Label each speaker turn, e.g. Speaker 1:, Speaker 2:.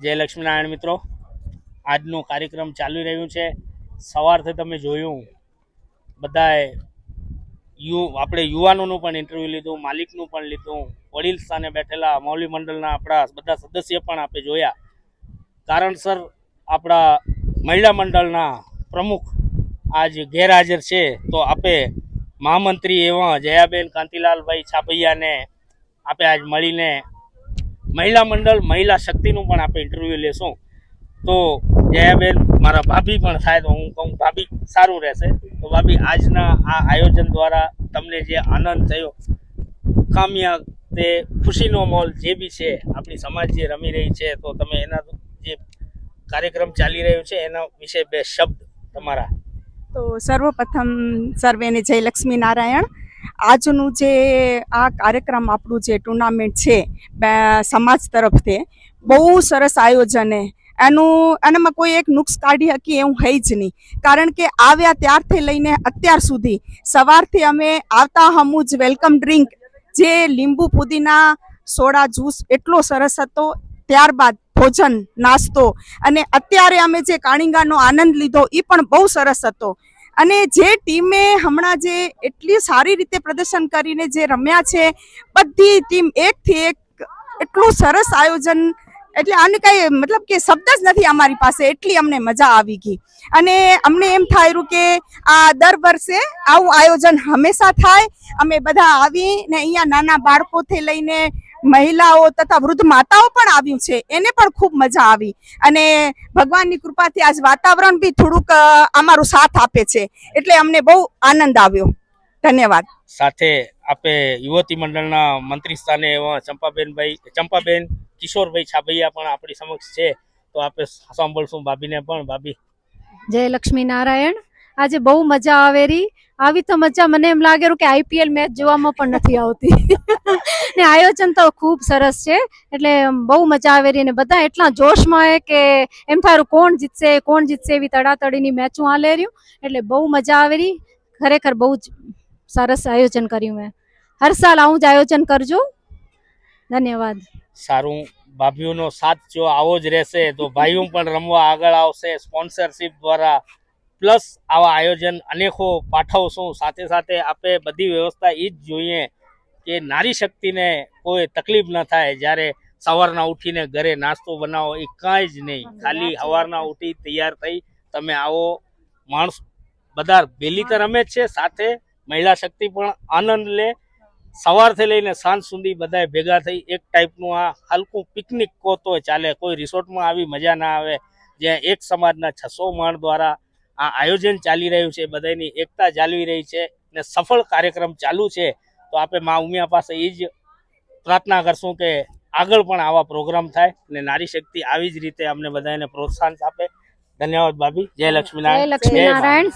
Speaker 1: જય લક્ષ્મીનારાયણ મિત્રો, આજનો કાર્યક્રમ ચાલી રહ્યું છે. સવારથી તમે જોયું બધાએ આપણે યુવાનોનું પણ ઇન્ટરવ્યૂ લીધું, માલિકનું પણ લીધું, વડીલ સ્થાને બેઠેલા મૌલી મંડળના આપણા બધા સદસ્ય પણ આપણે જોયા. કારણસર આપણા મહિલા મંડળના પ્રમુખ આજ ગેરહાજર છે, તો આપે મહામંત્રી એવા જયાબેન કાંતિલાલભાઈ છાપૈયાને આપણે આજ મળીને મહિલા મંડળ મહિલા શક્તિનું પણ આપણે ઇન્ટરવ્યૂ લેશું. તો જયાબેન મારા ભાભી પણ થાય, તો હું કહું ભાભી સારું રહેશે. તો ભાભી, આજના આ આયોજન દ્વારા તમને જે આનંદ થયો, કામયાબ તે ખુશીનો મોલ જે બી છે, આપણી સમાજ જે રમી રહી છે, તો તમે એના જે કાર્યક્રમ ચાલી રહ્યો છે એના વિશે બે શબ્દ તમારા.
Speaker 2: તો સર્વપ્રથમ સર્વેને જય લક્ષ્મી નારાયણ. આજનું જે આ કાર્યક્રમ આપણું જે ટુર્નામેન્ટ છે સમાજ તરફથી બહુ સરસ આયોજન એનામાં કોઈ એક નુક્સ કાઢી શકીએ એવું છે જ નહીં. કારણ કે આવ્યા ત્યારથી લઈને અત્યાર સુધી સવારથી અમે આવતા હમું જ વેલકમ ડ્રિંક જે લીંબુ પુદીના સોડા જ્યુસ એટલો સરસ હતો. ત્યારબાદ ભોજન નાસ્તો અને અત્યારે અમે જે કાણીંગાનો આનંદ લીધો એ પણ બહુ સરસ હતો. અને જે ટીમે હમણાં જે એટલી સારી રીતે પ્રદર્શન કરીને જે રમ્યા છે, બધી ટીમ એકથી એક એટલું સરસ આયોજન, એટલે આને કઈ મતલબ કે શબ્દ જ નથી અમારી પાસે, એટલી અમને મજા આવી ગઈ. અને અમને એમ થાયું કે આ દર વર્ષે આવું આયોજન હંમેશા થાય. અમે બધા આવીને અહીંયા નાના બાળકોથી લઈને મહિલાઓ તથા વૃદ્ધ માતાઓ પણ આવ્યું છે, એને પણ ખૂબ મજા આવી. અને ભગવાનની કૃપાથી આજ વાતાવરણ બી થોડુંક અમારું સાથ આપે છે, એટલે અમને બહુ આનંદ આવ્યો. ધન્યવાદ.
Speaker 1: સાથે આપે યુવતી મંડળના મંત્રી સ્થાને એવા ચંપાબેન કિશોરભાઈ છાબૈયા પણ આપણી સમક્ષ છે, તો આપણે સાંભળશું ભાભીને પણ. ભાભી
Speaker 3: જય લક્ષ્મી નારાયણ. આજે બહુ મજા આવેરી. આવી તો મજા મને એમ લાગેલું કે આઈપીએલ મેચ જોવામાં પણ નથી આવતી. ને આયોજન તો ખૂબ સરસ છે, એટલે બહુ મજા આવેરી. અને બધા એટલા જોશમાં હે કે એમ થારું કોણ જીતશે એવી તડાતડીની મેચું હાલે રહ્યું, એટલે બહુ મજા આવેરી. ખરેખર બહુ જ સરસ આયોજન કર્યું. મેં હર સાલ આવું જ આયોજન કરજો. ધન્યવાદ.
Speaker 1: સારું, ભાભીઓનો સાથ જો આવો જ રહેશે તો ભાઈઓ પણ રમવા આગળ આવશે. સ્પોન્સરશિપ દ્વારા પ્લસ આવા આયોજન અનેકો પાઠવશું. સાથે સાથે આપણે બધી વ્યવસ્થા એ જ જોઈએ કે નારી શક્તિને કોઈ તકલીફ ન થાય. જ્યારે સવારના ઉઠીને ઘરે નાસ્તો બનાવો એ કાંઈ જ નહીં, ખાલી સવારના ઉઠી તૈયાર થઈ તમે આવો. માણસ બધા ભેલી તો રમે જ છે, સાથે મહિલા શક્તિ પણ આનંદ લે. સવારથી લઈને સાંજ સુધી બધા ભેગા થઈ એક ટાઈપનું આ હલકું પિકનિક કહો તો ચાલે. કોઈ રિસોર્ટમાં આવી મજા ના આવે, જ્યાં એક સમાજના 600 માણ દ્વારા આ આયોજન ચાલી રહ્યું છે, બધાની એકતા જાળવી રહી છે ને સફળ કાર્યક્રમ ચાલુ છે. તો આપણે મા ઉમિયા પાસે એ જ પ્રાર્થના કરશું કે આગળ પણ આવા પ્રોગ્રામ થાય અને નારી શક્તિ આવી જ રીતે અમને બધાને પ્રોત્સાહન આપે. ધન્યવાદ ભાભી. જય લક્ષ્મીનારાયણ.
Speaker 3: જય લક્ષ્મીનારાયણ.